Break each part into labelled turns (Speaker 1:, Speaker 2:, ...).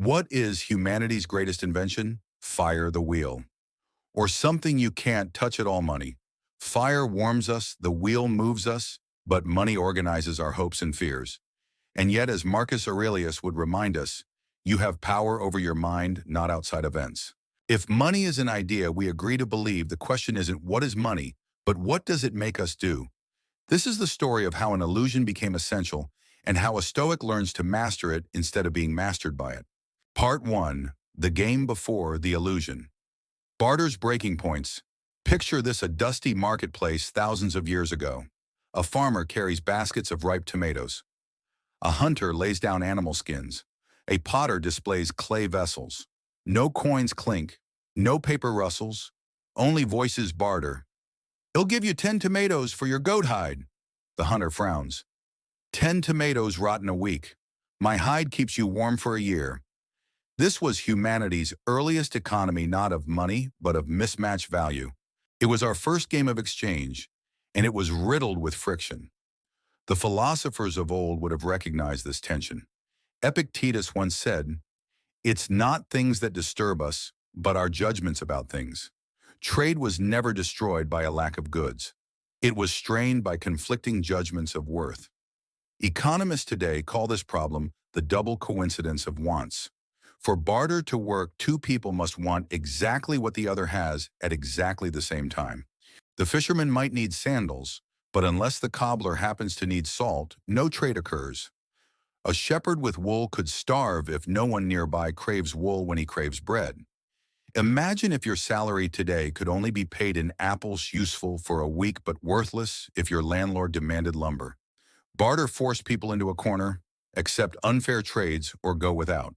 Speaker 1: What is humanity's greatest invention? Fire the wheel. Or something you can't touch at all money. Fire warms us, the wheel moves us, but money organizes our hopes and fears. And yet, as Marcus Aurelius would remind us, you have power over your mind, not outside events. If money is an idea we agree to believe, the question isn't what is money, but what does it make us do? This is the story of how an illusion became essential and how a Stoic learns to master it instead of being mastered by it. Part 1. The game before the illusion. Barter's breaking points. Picture this: a dusty marketplace thousands of years ago. A farmer carries baskets of ripe tomatoes. A hunter lays down animal skins. A potter displays clay vessels. No coins clink, no paper rustles, only voices barter. "He'll give you 10 tomatoes for your goat hide." The hunter frowns. "10 tomatoes rot in a week. My hide keeps you warm for a year." This was humanity's earliest economy, not of money, but of mismatched value. It was our first game of exchange, and it was riddled with friction. The philosophers of old would have recognized this tension. Epictetus once said, "It's not things that disturb us, but our judgments about things." Trade was never destroyed by a lack of goods. It was strained by conflicting judgments of worth. Economists today call this problem the double coincidence of wants. For barter to work, two people must want exactly what the other has at exactly the same time. The fisherman might need sandals, but unless the cobbler happens to need salt, no trade occurs. A shepherd with wool could starve if no one nearby craves wool when he craves bread. Imagine if your salary today could only be paid in apples, useful for a week but worthless if your landlord demanded lumber. Barter forced people into a corner: accept unfair trades or go without.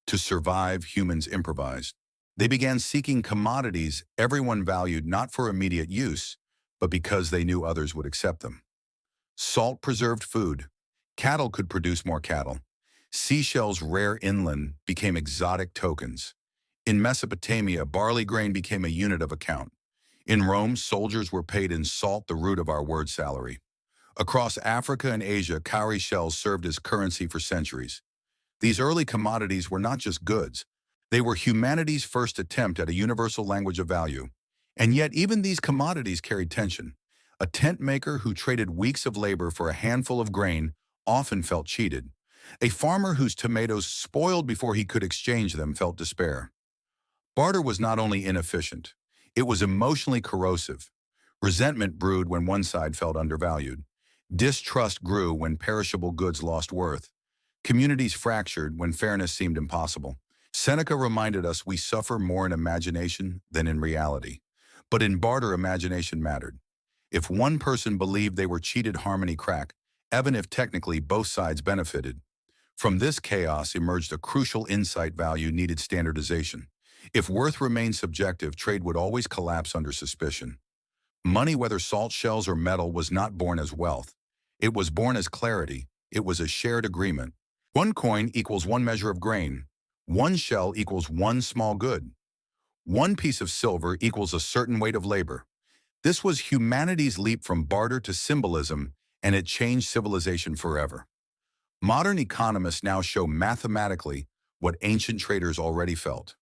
Speaker 1: To survive, humans improvised. They began seeking commodities everyone valued, not for immediate use, but because they knew others would accept them. Salt preserved food. Cattle could produce more cattle. Seashells, rare inland, became exotic tokens. In Mesopotamia, barley grain became a unit of account. In Rome, soldiers were paid in salt, the root of our word salary. Across Africa and Asia, cowrie shells served as currency for centuries. These early commodities were not just goods. They were humanity's first attempt at a universal language of value. And yet, even these commodities carried tension. A tent maker who traded weeks of labor for a handful of grain often felt cheated. A farmer whose tomatoes spoiled before he could exchange them felt despair. Barter was not only inefficient, it was emotionally corrosive. Resentment brewed when one side felt undervalued. Distrust grew when perishable goods lost worth. Communities fractured when fairness seemed impossible. Seneca reminded us we suffer more in imagination than in reality. But in barter, imagination mattered. If one person believed they were cheated, harmony cracked, even if technically both sides benefited. From this chaos emerged a crucial insight: value needed standardization. If worth remained subjective, trade would always collapse under suspicion. Money, whether salt shells or metal, was not born as wealth. It was born as clarity. It was a shared agreement. One coin equals one measure of grain. One shell equals one small good. One piece of silver equals a certain weight of labor. This was humanity's leap from barter to symbolism, and it changed civilization forever. Modern economists now show mathematically what ancient traders already felt.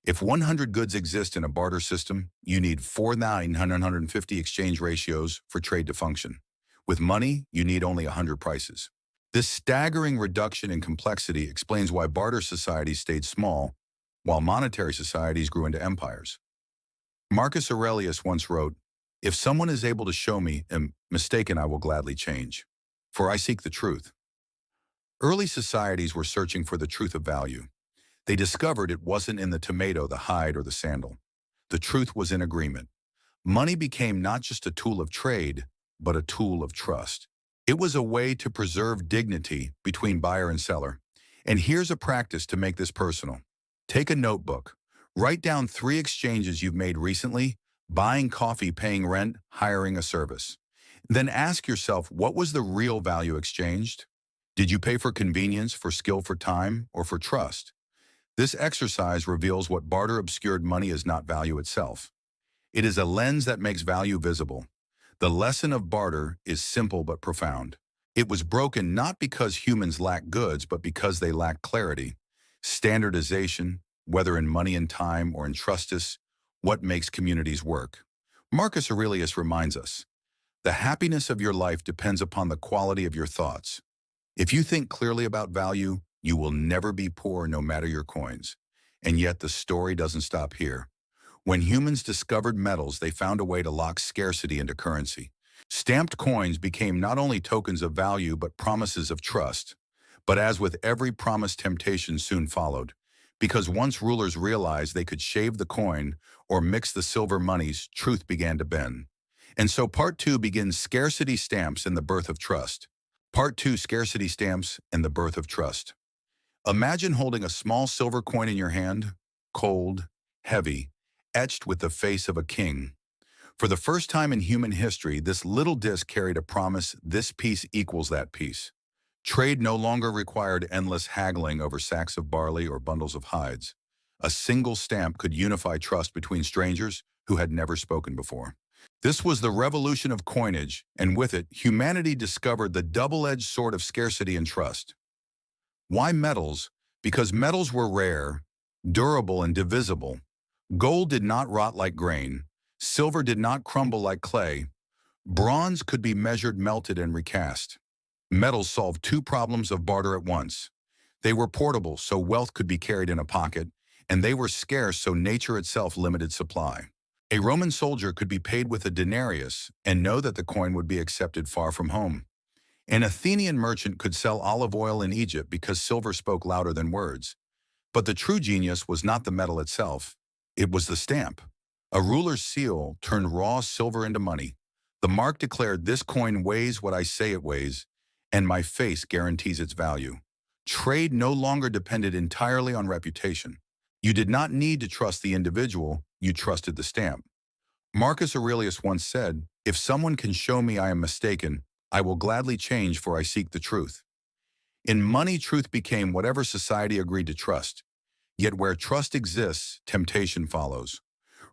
Speaker 1: If 100 goods exist in a barter system, you need 4,950 exchange ratios for trade to function. With money, you need only 100 prices. This staggering reduction in complexity explains why barter societies stayed small, while monetary societies grew into empires. Marcus Aurelius once wrote, "If someone is able to show me am mistaken, I will gladly change, for I seek the truth." Early societies were searching for the truth of value. They discovered it wasn't in the tomato, the hide, or the sandal. The truth was in agreement. Money became not just a tool of trade, but a tool of trust. It was a way to preserve dignity between buyer and seller. And here's a practice to make this personal. Take a notebook. Write down 3 exchanges you've made recently: buying coffee, paying rent, hiring a service. Then ask yourself, what was the real value exchanged? Did you pay for convenience, for skill, for time, or for trust? This exercise reveals what barter obscured: money is not value itself. It is a lens that makes value visible. The lesson of barter is simple but profound. It was broken not because humans lack goods, but because they lack clarity. Standardization, whether in money and time or in trustus, what makes communities work. Marcus Aurelius reminds us, the happiness of your life depends upon the quality of your thoughts. If you think clearly about value, you will never be poor no matter your coins. And yet the story doesn't stop here. When humans discovered metals, they found a way to lock scarcity into currency. Stamped coins became not only tokens of value but promises of trust. But as with every promise, temptation soon followed. Because once rulers realized they could shave the coin or mix the silver monies, truth began to bend. And so part 2 begins scarcity stamps and the birth of trust. Part 2, scarcity stamps and the birth of trust. Imagine holding a small silver coin in your hand, cold, heavy, etched with the face of a king. For the first time in human history, this little disc carried a promise: this piece equals that piece. Trade no longer required endless haggling over sacks of barley or bundles of hides. A single stamp could unify trust between strangers who had never spoken before. This was the revolution of coinage, and with it, humanity discovered the double-edged sword of scarcity and trust. Why metals? Because metals were rare, durable, and divisible. Gold did not rot like grain. Silver did not crumble like clay. Bronze could be measured, melted, and recast. Metals solved 2 problems of barter at once. They were portable, so wealth could be carried in a pocket, and they were scarce, so nature itself limited supply. A Roman soldier could be paid with a denarius and know that the coin would be accepted far from home. An Athenian merchant could sell olive oil in Egypt because silver spoke louder than words. But the true genius was not the metal itself. It was the stamp. A ruler's seal turned raw silver into money. The mark declared, "This coin weighs what I say it weighs, and my face guarantees its value." Trade no longer depended entirely on reputation. You did not need to trust the individual, you trusted the stamp. Marcus Aurelius once said, "If someone can show me I am mistaken, I will gladly change, for I seek the truth." In money, truth became whatever society agreed to trust. Yet where trust exists, temptation follows.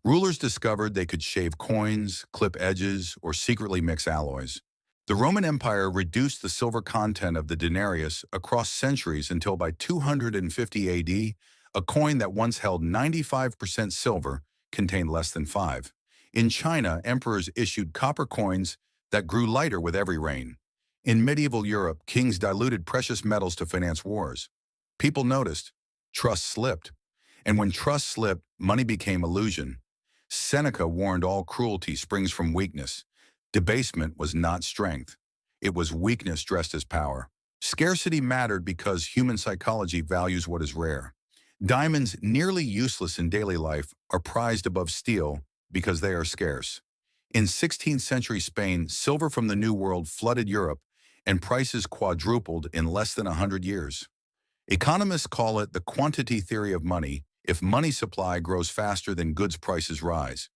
Speaker 1: Rulers discovered they could shave coins, clip edges, or secretly mix alloys. The Roman Empire reduced the silver content of the denarius across centuries until by 250 AD, a coin that once held 95% silver contained less than 5. In China, emperors issued copper coins that grew lighter with every reign. In medieval Europe, kings diluted precious metals to finance wars. People noticed. Trust slipped. And when trust slipped, money became illusion. Seneca warned all cruelty springs from weakness. Debasement was not strength. It was weakness dressed as power. Scarcity mattered because human psychology values what is rare. Diamonds, nearly useless in daily life, are prized above steel because they are scarce. In 16th century Spain, silver from the New World flooded Europe, and prices quadrupled in less than 100 years. Economists call it the quantity theory of money. If money supply grows faster than goods prices rise.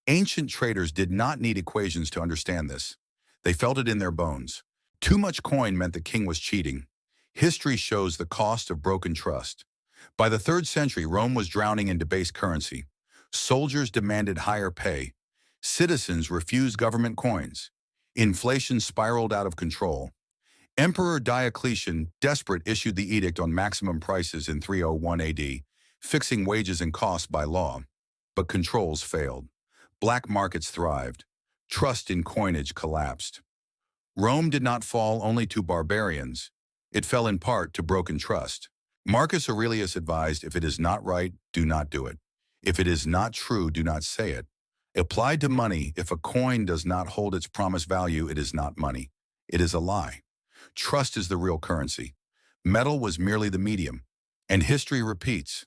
Speaker 1: Ancient traders did not need equations to understand this. They felt it in their bones. Too much coin meant the king was cheating. History shows the cost of broken trust. By the 3rd century, Rome was drowning in debased currency. Soldiers demanded higher pay. Citizens refused government coins. Inflation spiraled out of control. Emperor Diocletian, desperate, issued the edict on maximum prices in 301 AD, fixing wages and costs by law. But controls failed. Black markets thrived. Trust in coinage collapsed. Rome did not fall only to barbarians. It fell in part to broken trust. Marcus Aurelius advised, if it is not right, do not do it. If it is not true, do not say it. Applied to money, if a coin does not hold its promised value, it is not money. It is a lie. Trust is the real currency. Metal was merely the medium. And history repeats.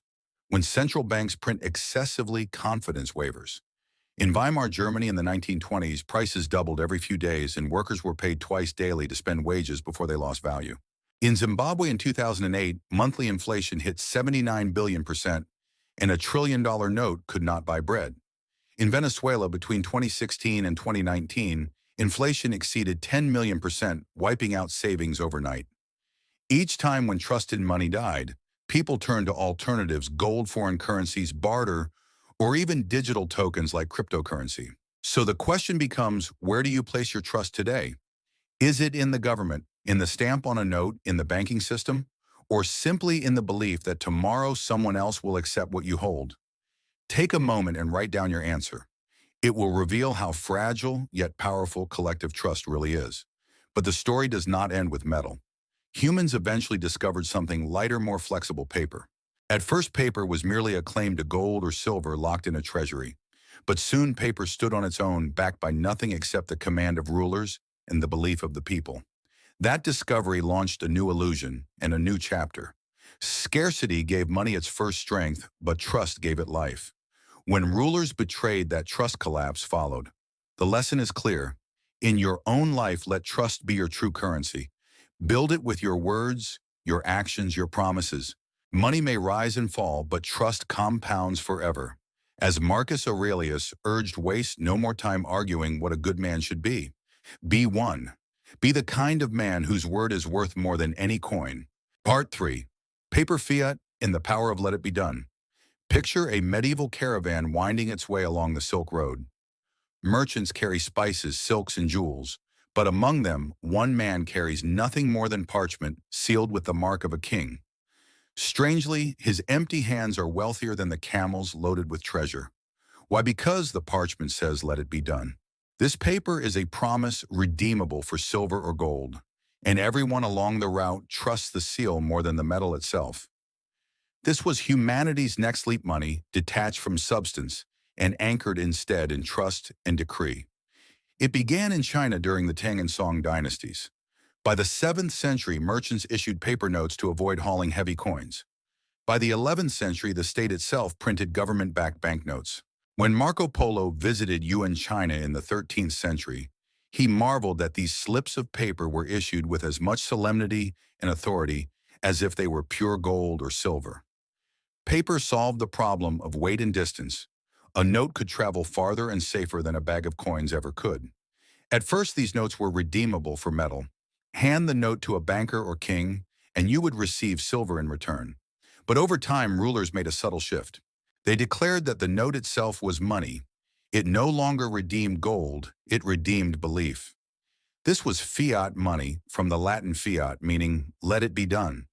Speaker 1: When central banks print excessively, confidence wavers. In Weimar Germany in the 1920s, prices doubled every few days and workers were paid twice daily to spend wages before they lost value. In Zimbabwe in 2008, monthly inflation hit 79 billion%, and a $1 trillion note could not buy bread. In Venezuela between 2016 and 2019, inflation exceeded 10 million%, wiping out savings overnight. Each time when trusted money died, people turned to alternatives: gold, foreign currencies, barter, or even digital tokens like cryptocurrency. So the question becomes, where do you place your trust today? Is it in the government, in the stamp on a note, in the banking system, or simply in the belief that tomorrow someone else will accept what you hold? Take a moment and write down your answer. It will reveal how fragile yet powerful collective trust really is. But the story does not end with metal. Humans eventually discovered something lighter, more flexible: paper. At first, paper was merely a claim to gold or silver locked in a treasury. But soon paper stood on its own, backed by nothing except the command of rulers and the belief of the people. That discovery launched a new illusion and a new chapter. Scarcity gave money its first strength, but trust gave it life. When rulers betrayed, that trust collapse followed. The lesson is clear. In your own life, let trust be your true currency. Build it with your words, your actions, your promises. Money may rise and fall, but trust compounds forever. As Marcus Aurelius urged, waste no more time arguing what a good man should be. Be one. Be the kind of man whose word is worth more than any coin. Part 3. Paper Fiat and the Power of Let It Be Done. Picture a medieval caravan winding its way along the Silk Road. Merchants carry spices, silks, and jewels, but among them, one man carries nothing more than parchment sealed with the mark of a king. Strangely, his empty hands are wealthier than the camels loaded with treasure. Why? Because the parchment says, "Let it be done." This paper is a promise redeemable for silver or gold, and everyone along the route trusts the seal more than the metal itself. This was humanity's next leap: money, detached from substance and anchored instead in trust and decree. It began in China during the Tang and Song dynasties. By the 7th century, merchants issued paper notes to avoid hauling heavy coins. By the 11th century, the state itself printed government-backed banknotes. When Marco Polo visited Yuan China in the 13th century, he marveled that these slips of paper were issued with as much solemnity and authority as if they were pure gold or silver. Paper solved the problem of weight and distance. A note could travel farther and safer than a bag of coins ever could. At first, these notes were redeemable for metal. Hand the note to a banker or king, and you would receive silver in return. But over time, rulers made a subtle shift. They declared that the note itself was money. It no longer redeemed gold, it redeemed belief. This was fiat money, from the Latin fiat, meaning "let it be done."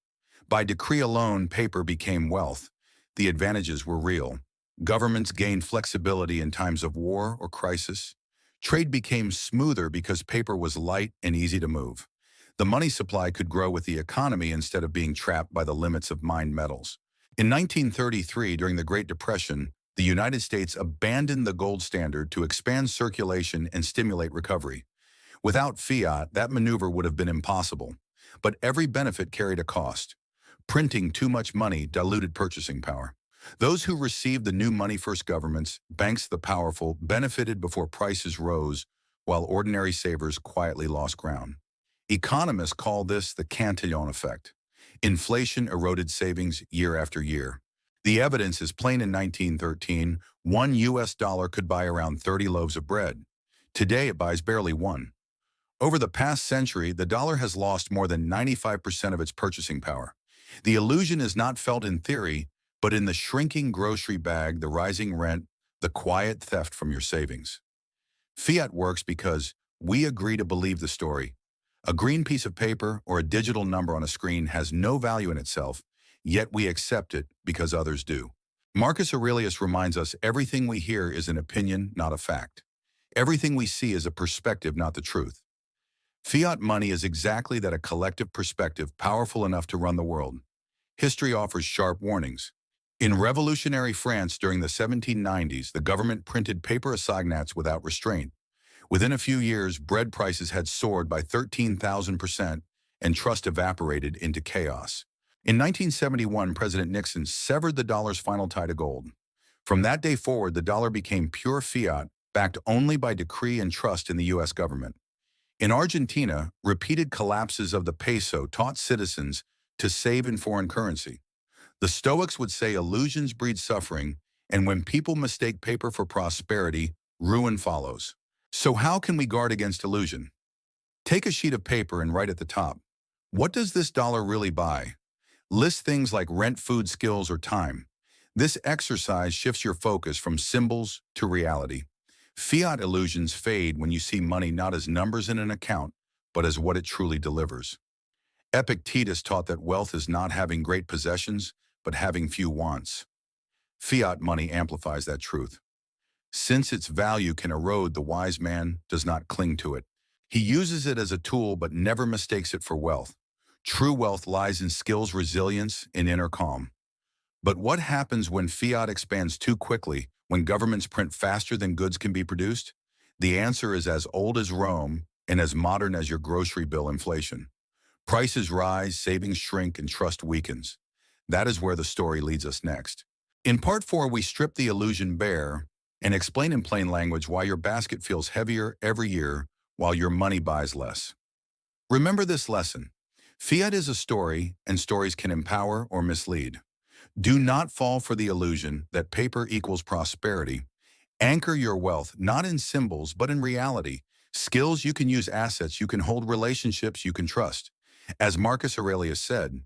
Speaker 1: By decree alone, paper became wealth. The advantages were real. Governments gained flexibility in times of war or crisis. Trade became smoother because paper was light and easy to move. The money supply could grow with the economy instead of being trapped by the limits of mined metals. In 1933, during the Great Depression, the United States abandoned the gold standard to expand circulation and stimulate recovery. Without fiat, that maneuver would have been impossible. But every benefit carried a cost. Printing too much money diluted purchasing power. Those who received the new money-first governments, banks the powerful, benefited before prices rose, while ordinary savers quietly lost ground. Economists call this the Cantillon effect. Inflation eroded savings year after year. The evidence is plain. In 1913, $1 could buy around 30 loaves of bread. Today, it buys barely one. Over the past century, the dollar has lost more than 95% of its purchasing power. The illusion is not felt in theory, but in the shrinking grocery bag, the rising rent, the quiet theft from your savings. Fiat works because we agree to believe the story. A green piece of paper or a digital number on a screen has no value in itself, yet we accept it because others do. Marcus Aurelius reminds us everything we hear is an opinion, not a fact. Everything we see is a perspective, not the truth. Fiat money is exactly that: a collective perspective powerful enough to run the world. History offers sharp warnings. In revolutionary France during the 1790s, the government printed paper assignats without restraint. Within a few years, bread prices had soared by 13,000%, and trust evaporated into chaos. In 1971, President Nixon severed the dollar's final tie to gold. From that day forward, the dollar became pure fiat, backed only by decree and trust in the U.S. government. In Argentina, repeated collapses of the peso taught citizens to save in foreign currency. The Stoics would say illusions breed suffering, and when people mistake paper for prosperity, ruin follows. So how can we guard against illusion? Take a sheet of paper and write at the top, what does this dollar really buy? List things like rent, food, skills, or time. This exercise shifts your focus from symbols to reality. Fiat illusions fade when you see money not as numbers in an account, but as what it truly delivers. Epictetus taught that wealth is not having great possessions, but having few wants. Fiat money amplifies that truth. Since its value can erode, the wise man does not cling to it. He uses it as a tool but never mistakes it for wealth. True wealth lies in skills, resilience, and inner calm. But what happens when fiat expands too quickly, when governments print faster than goods can be produced? The answer is as old as Rome and as modern as your grocery bill: inflation. Prices rise, savings shrink, and trust weakens. That is where the story leads us next. In part 4, we strip the illusion bare and explain in plain language why your basket feels heavier every year while your money buys less. Remember this lesson. Fiat is a story, and stories can empower or mislead. Do not fall for the illusion that paper equals prosperity. Anchor your wealth not in symbols but in reality. Skills you can use, assets you can hold, relationships you can trust. As Marcus Aurelius said,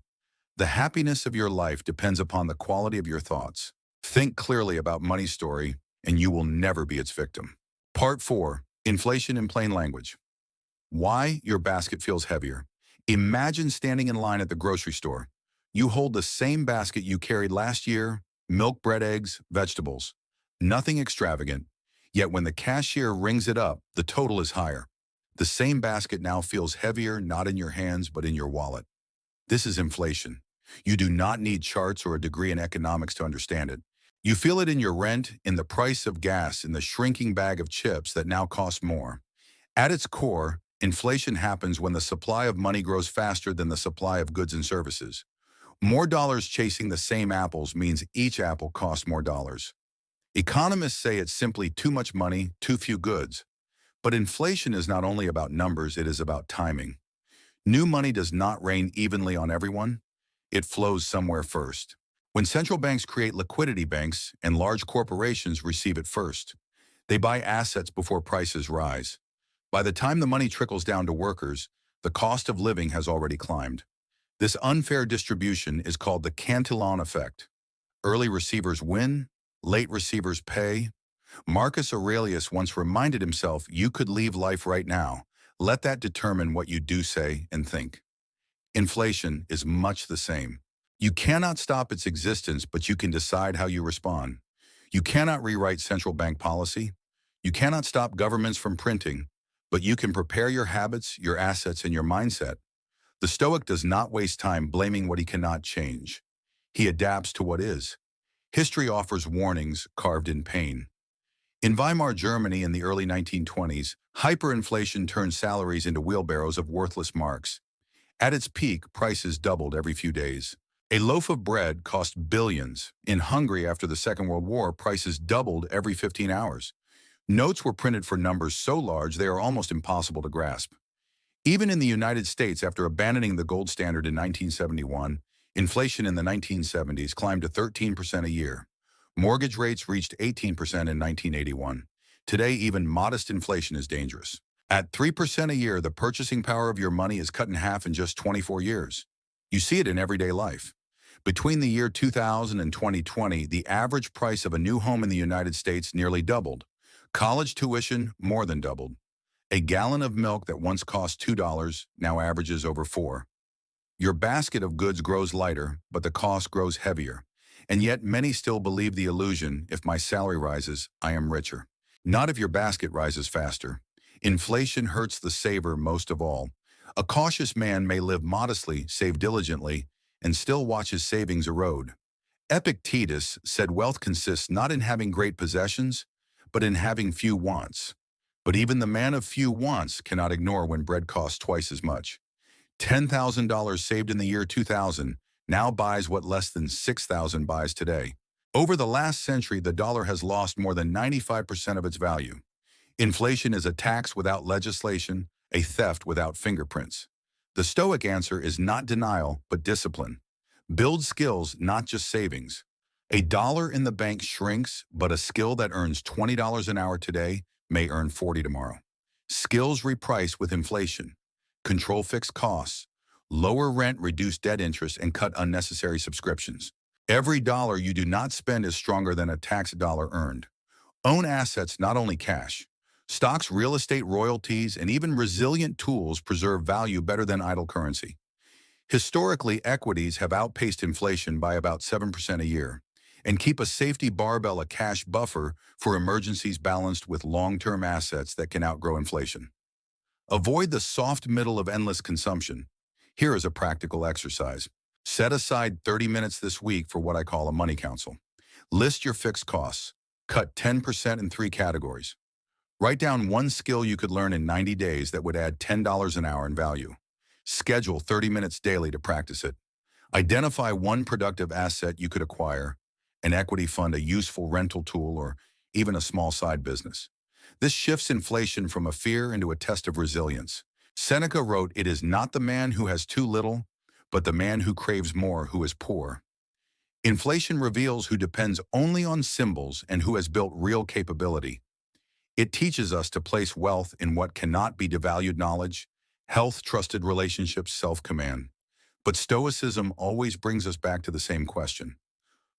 Speaker 1: the happiness of your life depends upon the quality of your thoughts. Think clearly about money story, and you will never be its victim. Part 4. Inflation in plain language. Why your basket feels heavier. Imagine standing in line at the grocery store. You hold the same basket you carried last year: milk, bread, eggs, vegetables. Nothing extravagant. Yet when the cashier rings it up, the total is higher. The same basket now feels heavier, not in your hands, but in your wallet. This is inflation. You do not need charts or a degree in economics to understand it. You feel it in your rent, in the price of gas, in the shrinking bag of chips that now cost more. At its core, inflation happens when the supply of money grows faster than the supply of goods and services. More dollars chasing the same apples means each apple costs more dollars. Economists say it's simply too much money, too few goods. But inflation is not only about numbers, it is about timing. New money does not rain evenly on everyone. It flows somewhere first. When central banks create liquidity banks and large corporations receive it first, they buy assets before prices rise. By the time the money trickles down to workers, the cost of living has already climbed. This unfair distribution is called the Cantillon effect. Early receivers win, late receivers pay. Marcus Aurelius once reminded himself, you could leave life right now. Let that determine what you do, say, and think. Inflation is much the same. You cannot stop its existence, but you can decide how you respond. You cannot rewrite central bank policy. You cannot stop governments from printing, but you can prepare your habits, your assets, and your mindset. The Stoic does not waste time blaming what he cannot change. He adapts to what is. History offers warnings carved in pain. In Weimar Germany in the early 1920s, hyperinflation turned salaries into wheelbarrows of worthless marks. At its peak, prices doubled every few days. A loaf of bread cost billions. In Hungary after the Second World War, prices doubled every 15 hours. Notes were printed for numbers so large they are almost impossible to grasp. Even in the United States, after abandoning the gold standard in 1971, inflation in the 1970s climbed to 13% a year. Mortgage rates reached 18% in 1981. Today, even modest inflation is dangerous. At 3% a year, the purchasing power of your money is cut in half in just 24 years. You see it in everyday life. Between the year 2000 and 2020, the average price of a new home in the United States nearly doubled. College tuition more than doubled. A gallon of milk that once cost $2 now averages over $4. Your basket of goods grows lighter, but the cost grows heavier. And yet many still believe the illusion, if my salary rises, I am richer. Not if your basket rises faster. Inflation hurts the saver most of all. A cautious man may live modestly, save diligently, and still watch his savings erode. Epictetus said wealth consists not in having great possessions, but in having few wants. But even the man of few wants cannot ignore when bread costs twice as much. $10,000 saved in the year 2000 now buys what less than 6,000 buys today. Over the last century, the dollar has lost more than 95% of its value. Inflation is a tax without legislation, a theft without fingerprints. The Stoic answer is not denial, but discipline. Build skills, not just savings. A dollar in the bank shrinks, but a skill that earns $20 an hour today may earn $40 tomorrow. Skills reprice with inflation. Control fixed costs. Lower rent, reduce debt interest, and cut unnecessary subscriptions. Every dollar you do not spend is stronger than a taxed dollar earned. Own assets, not only cash. Stocks, real estate, royalties, and even resilient tools preserve value better than idle currency. Historically, equities have outpaced inflation by about 7% a year and keep a safety barbell, a cash buffer for emergencies balanced with long-term assets that can outgrow inflation. Avoid the soft middle of endless consumption. Here is a practical exercise. Set aside 30 minutes this week for what I call a money council. List your fixed costs. Cut 10% in 3 categories. Write down one skill you could learn in 90 days that would add $10 an hour in value. Schedule 30 minutes daily to practice it. Identify one productive asset you could acquire, an equity fund, a useful rental tool, or even a small side business. This shifts inflation from a fear into a test of resilience. Seneca wrote, "It is not the man who has too little, but the man who craves more who is poor." Inflation reveals who depends only on symbols and who has built real capability. It teaches us to place wealth in what cannot be devalued: knowledge, health, trusted relationships, self-command. But Stoicism always brings us back to the same question.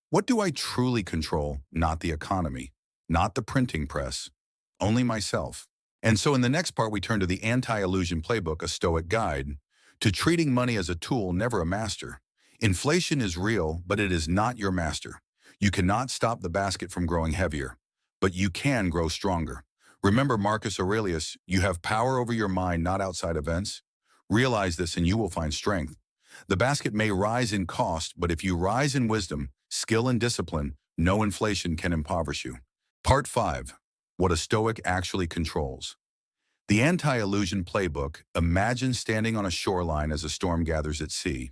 Speaker 1: What do I truly control? Not the economy, not the printing press, only myself. And so in the next part, we turn to the Anti-Illusion Playbook, a Stoic guide to treating money as a tool, never a master. Inflation is real, but it is not your master. You cannot stop the basket from growing heavier, but you can grow stronger. Remember Marcus Aurelius, you have power over your mind, not outside events. Realize this and you will find strength. The basket may rise in cost, but if you rise in wisdom, skill, and discipline, no inflation can impoverish you. Part 5. What a Stoic actually controls. The Anti-Illusion Playbook. Imagine standing on a shoreline as a storm gathers at sea.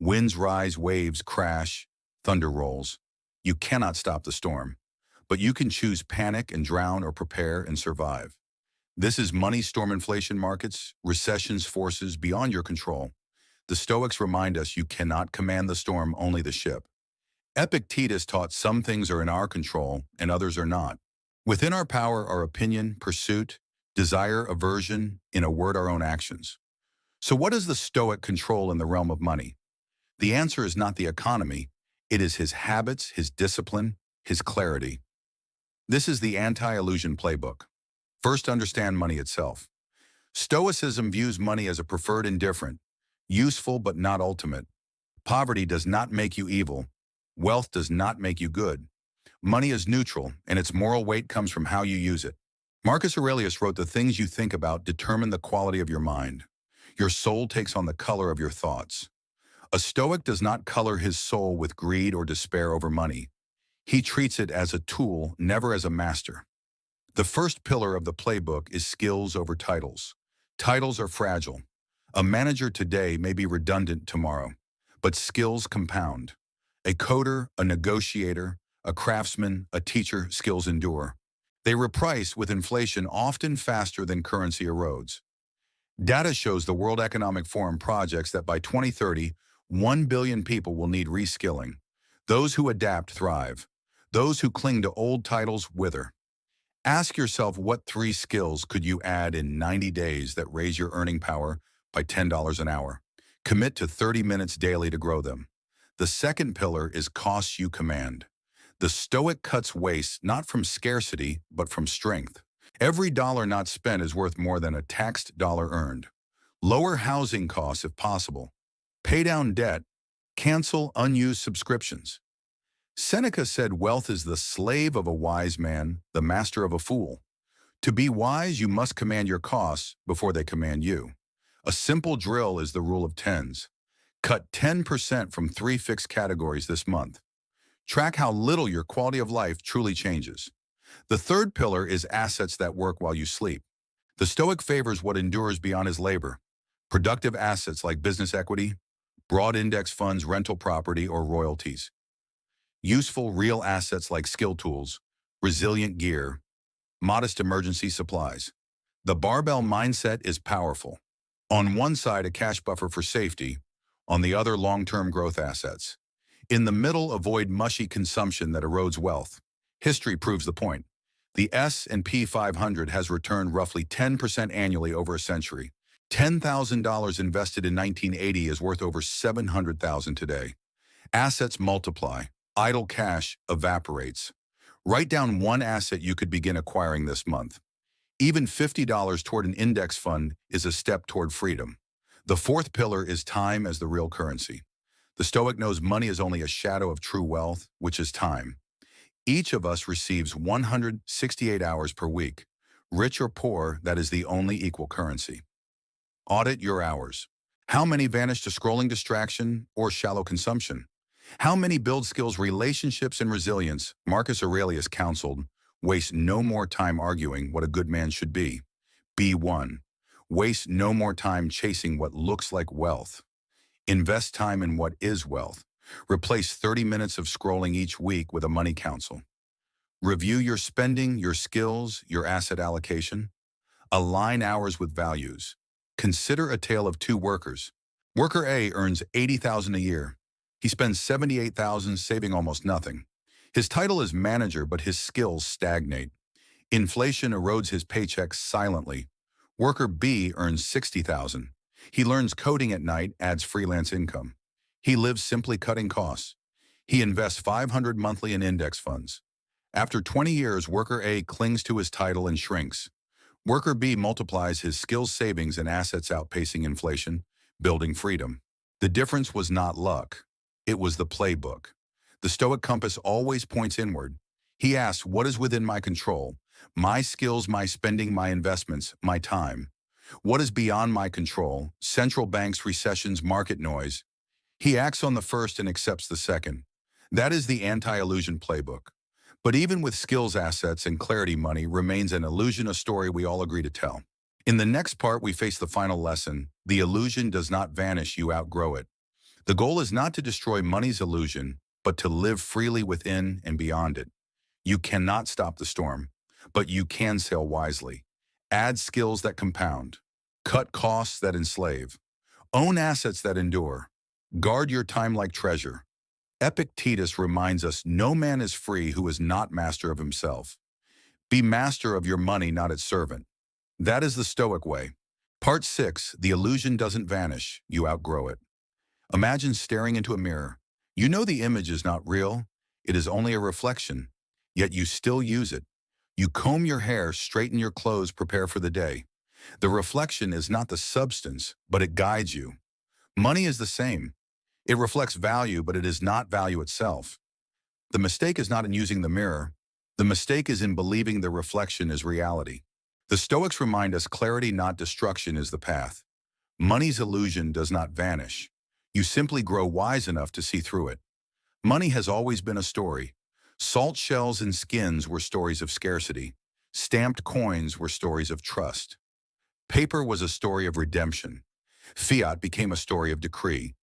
Speaker 1: Winds rise, waves crash, thunder rolls. You cannot stop the storm, but you can choose panic and drown or prepare and survive. This is money, storm, inflation, markets, recessions, forces beyond your control. The Stoics remind us you cannot command the storm, only the ship. Epictetus taught some things are in our control and others are not. Within our power are opinion, pursuit, desire, aversion, in a word, our own actions. So what does the Stoic control in the realm of money? The answer is not the economy. It is his habits, his discipline, his clarity. This is the Anti-Illusion Playbook. First, understand money itself. Stoicism views money as a preferred indifferent, useful but not ultimate. Poverty does not make you evil. Wealth does not make you good. Money is neutral, and its moral weight comes from how you use it. Marcus Aurelius wrote, "The things you think about determine the quality of your mind. Your soul takes on the color of your thoughts." A Stoic does not color his soul with greed or despair over money. He treats it as a tool, never as a master. The first pillar of the playbook is skills over titles. Titles are fragile. A manager today may be redundant tomorrow, but skills compound. A coder, a negotiator, a craftsman, a teacher, skills endure. They reprice with inflation often faster than currency erodes. Data shows the World Economic Forum projects that by 2030, 1 billion people will need reskilling. Those who adapt thrive. Those who cling to old titles wither. Ask yourself, what 3 skills could you add in 90 days that raise your earning power by $10 an hour? Commit to 30 minutes daily to grow them. The second pillar is costs you command. The Stoic cuts waste not from scarcity, but from strength. Every dollar not spent is worth more than a taxed dollar earned. Lower housing costs if possible. Pay down debt. Cancel unused subscriptions. Seneca said, "Wealth is the slave of a wise man, the master of a fool." To be wise, you must command your costs before they command you. A simple drill is the rule of tens. Cut 10% from 3 fixed categories this month. Track how little your quality of life truly changes. The third pillar is assets that work while you sleep. The Stoic favors what endures beyond his labor. Productive assets like business equity, broad index funds, rental property, or royalties. Useful real assets like skill tools, resilient gear, modest emergency supplies. The barbell mindset is powerful. On one side, a cash buffer for safety. On the other, long-term growth assets. In the middle, avoid mushy consumption that erodes wealth. History proves the point. The S&P 500 has returned roughly 10% annually over a century. $10,000 invested in 1980 is worth over $700,000 today. Assets multiply. Idle cash evaporates. Write down one asset you could begin acquiring this month. Even $50 toward an index fund is a step toward freedom. The fourth pillar is time as the real currency. The Stoic knows money is only a shadow of true wealth, which is time. Each of us receives 168 hours per week. Rich or poor, that is the only equal currency. Audit your hours. How many vanish to scrolling distraction or shallow consumption? How many build skills, relationships, and resilience? Marcus Aurelius counseled, waste no more time arguing what a good man should be. Be one. Waste no more time chasing what looks like wealth. Invest time in what is wealth. Replace 30 minutes of scrolling each week with a money council. Review your spending, your skills, your asset allocation. Align hours with values. Consider a tale of two workers. Worker A earns $80,000 a year. He spends $78,000 saving almost nothing. His title is manager, but his skills stagnate. Inflation erodes his paychecks silently. Worker B earns $60,000. He learns coding at night, adds freelance income. He lives simply cutting costs. He invests $500 monthly in index funds. After 20 years, worker A clings to his title and shrinks. Worker B multiplies his skills, savings, and assets, outpacing inflation, building freedom. The difference was not luck. It was the playbook. The Stoic compass always points inward. He asks, what is within my control? My skills, my spending, my investments, my time. What is beyond my control? Central banks, recessions, market noise. He acts on the first and accepts the second. That is the anti-illusion playbook. But even with skills, assets, and clarity, money remains an illusion, a story we all agree to tell. In the next part, we face the final lesson. The illusion does not vanish, you outgrow it. The goal is not to destroy money's illusion, but to live freely within and beyond it. You cannot stop the storm, but you can sail wisely. Add skills that compound. Cut costs that enslave. Own assets that endure. Guard your time like treasure. Epictetus reminds us no man is free who is not master of himself. Be master of your money, not its servant. That is the Stoic way. Part 6, the illusion doesn't vanish, you outgrow it. Imagine staring into a mirror. You know the image is not real. It is only a reflection, yet you still use it. You comb your hair, straighten your clothes, prepare for the day. The reflection is not the substance, but it guides you. Money is the same. It reflects value, but it is not value itself. The mistake is not in using the mirror. The mistake is in believing the reflection is reality. The Stoics remind us clarity, not destruction, is the path. Money's illusion does not vanish. You simply grow wise enough to see through it. Money has always been a story. Salt shells and skins were stories of scarcity. Stamped coins were stories of trust. Paper was a story of redemption. Fiat became a story of decree.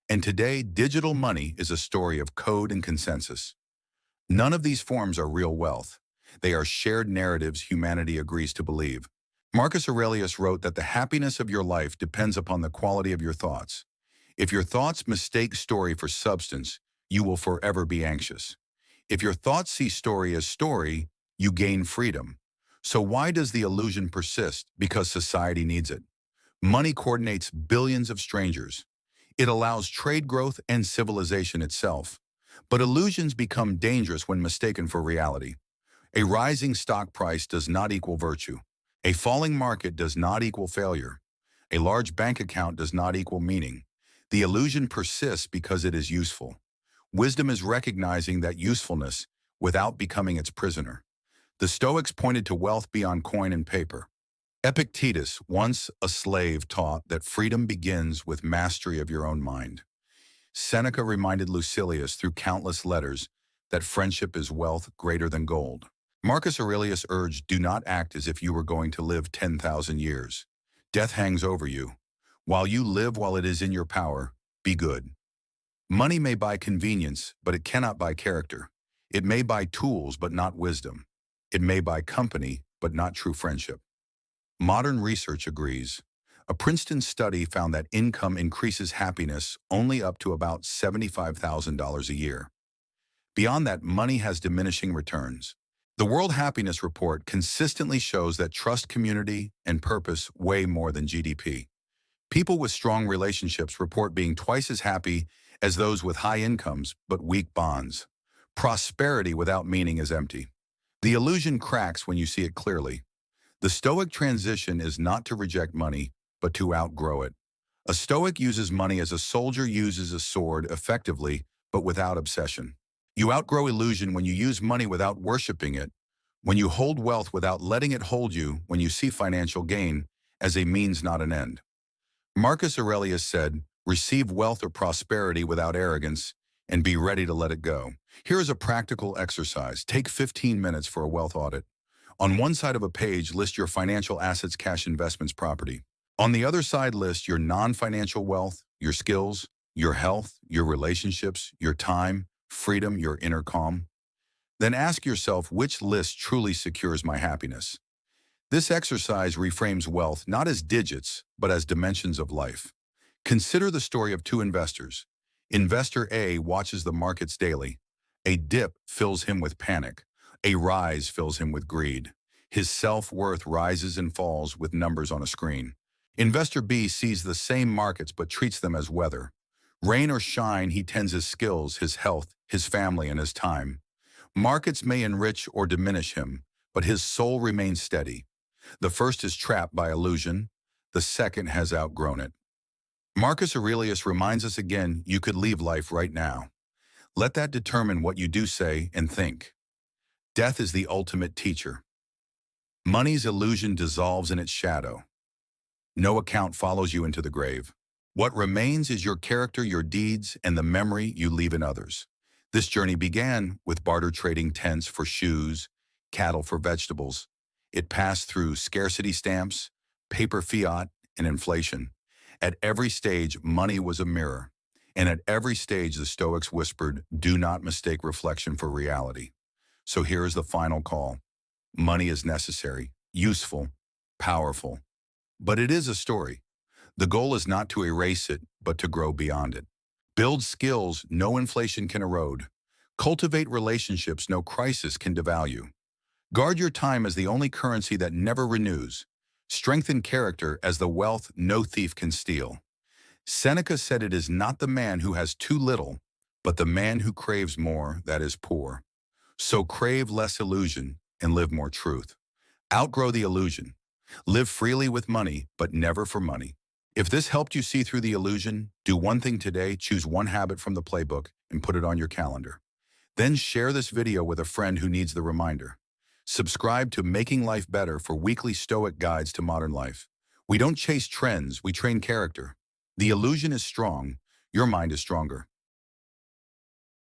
Speaker 1: And today, digital money is a story of code and consensus. None of these forms are real wealth. They are shared narratives humanity agrees to believe. Marcus Aurelius wrote that the happiness of your life depends upon the quality of your thoughts. If your thoughts mistake story for substance, you will forever be anxious. If your thoughts see story as story, you gain freedom. So why does the illusion persist? Because society needs it. Money coordinates billions of strangers. It allows trade growth and civilization itself. But illusions become dangerous when mistaken for reality. A rising stock price does not equal virtue. A falling market does not equal failure. A large bank account does not equal meaning. The illusion persists because it is useful. Wisdom is recognizing that usefulness without becoming its prisoner. The Stoics pointed to wealth beyond coin and paper. Epictetus, once a slave, taught that freedom begins with mastery of your own mind. Seneca reminded Lucilius through countless letters that friendship is wealth greater than gold. Marcus Aurelius urged, do not act as if you were going to live 10,000 years. Death hangs over you. While you live, while it is in your power, be good. Money may buy convenience, but it cannot buy character. It may buy tools, but not wisdom. It may buy company, but not true friendship. Modern research agrees. A Princeton study found that income increases happiness only up to about $75,000 a year. Beyond that, money has diminishing returns. The World Happiness Report consistently shows that trust, community, and purpose weigh more than GDP. People with strong relationships report being twice as happy as those with high incomes but weak bonds. Prosperity without meaning is empty. The illusion cracks when you see it clearly. The Stoic transition is not to reject money, but to outgrow it. A Stoic uses money as a soldier uses a sword effectively, but without obsession. You outgrow illusion when you use money without worshiping it, when you hold wealth without letting it hold you, when you see financial gain as a means, not an end. Marcus Aurelius said, "Receive wealth or prosperity without arrogance and be ready to let it go." Here is a practical exercise. Take 15 minutes for a wealth audit. On one side of a page, list your financial assets, cash, investments, property. On the other side, list your non-financial wealth, your skills, your health, your relationships, your time, freedom, your inner calm. Then ask yourself, which list truly secures my happiness? This exercise reframes wealth not as digits, but as dimensions of life. Consider the story of two investors. Investor A watches the markets daily. A dip fills him with panic. A rise fills him with greed. His self-worth rises and falls with numbers on a screen. Investor B sees the same markets but treats them as weather. Rain or shine, he tends his skills, his health, his family, and his time. Markets may enrich or diminish him, but his soul remains steady. The first is trapped by illusion. The second has outgrown it. Marcus Aurelius reminds us again, you could leave life right now. Let that determine what you do, say, and think. Death is the ultimate teacher. Money's illusion dissolves in its shadow. No account follows you into the grave. What remains is your character, your deeds, and the memory you leave in others. This journey began with barter trading tents for shoes, cattle for vegetables. It passed through scarcity stamps, paper fiat, and inflation. At every stage, money was a mirror. And at every stage, the Stoics whispered, do not mistake reflection for reality. So here is the final call. Money is necessary, useful, powerful. But it is a story. The goal is not to erase it, but to grow beyond it. Build skills no inflation can erode. Cultivate relationships no crisis can devalue. Guard your time as the only currency that never renews. Strengthen character as the wealth no thief can steal. Seneca said it is not the man who has too little, but the man who craves more that is poor. So crave less illusion and live more truth. Outgrow the illusion. Live freely with money, but never for money. If this helped you see through the illusion, do one thing today, choose one habit from the playbook and put it on your calendar. Then share this video with a friend who needs the reminder. Subscribe to Making Life Better for weekly Stoic guides to modern life. We don't chase trends, we train character. The illusion is strong, your mind is stronger.